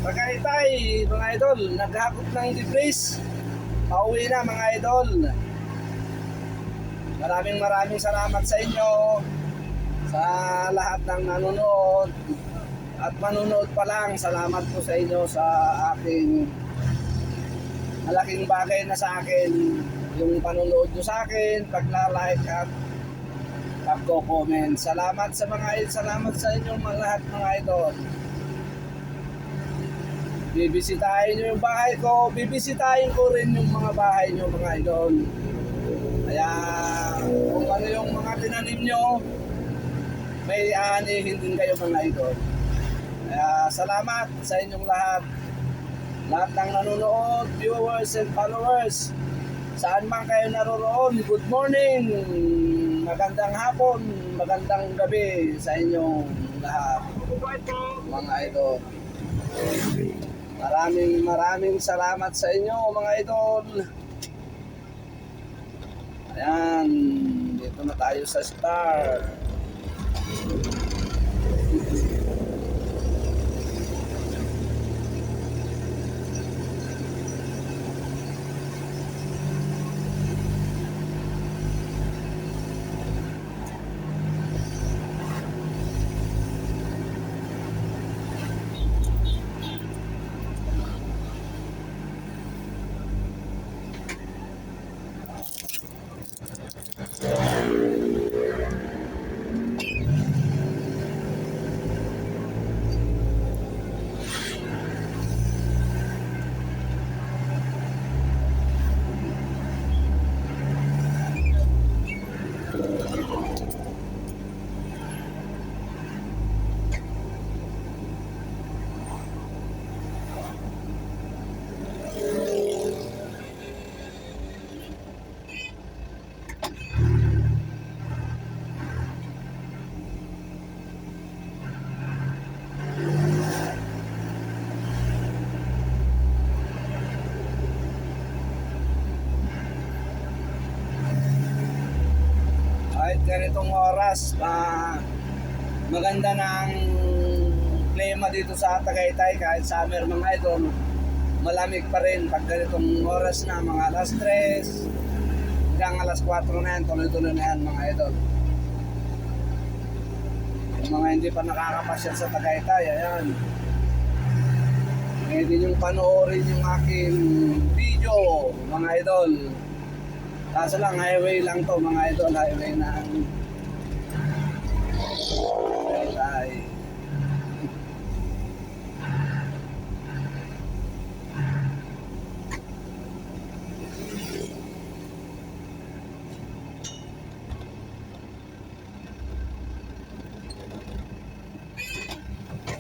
Tagaytay, mga idol, naghakot ng debris. Pauwi na mga idol. Maraming salamat sa inyo, sa lahat ng nanonood at manunood pa lang. Salamat po sa inyo sa aking malaking bagay na sa akin yung panonood nyo sa akin, pagla-like at pagko-comment. Salamat sa inyong mga lahat mga idol. Bibisitahin nyo yung bahay ko, bibisitahin ko rin yung mga bahay nyo mga idol. Kaya kung ano yung mga tinanim nyo, may aanihin din kayo mga idol. Kaya salamat sa inyong lahat ng nanonood, viewers and followers. Saan man kayo naroroon, good morning, magandang hapon, magandang gabi sa inyong lahat mga idol. Maraming salamat sa inyo mga idol. Ayan, dito na tayo sa Star. Kahit ganitong oras, maganda ng klima dito sa Tagaytay. Kahit summer mga idol, malamig pa rin pag ganitong oras na, mga alas 3 hanggang alas 4 na yan, tuloy-tuloy na yan mga idol. Yung mga hindi pa nakakapasyal sa Tagaytay, ayan, pwede niyong panoorin yung aking video mga idol. Kaso lang, highway lang to mga idol, highway ng Tagaytay.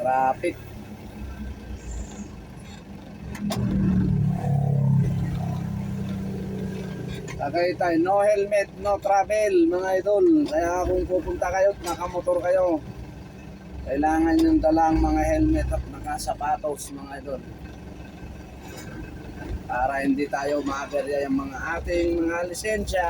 Traffic. Tagaytay, no helmet, no travel mga idol. Kaya kung pupunta kayo, nakamotor kayo, kailangan yung dalang mga helmet at nakasapatos mga idol, para hindi tayo maaberya yung mga ating mga lisensya.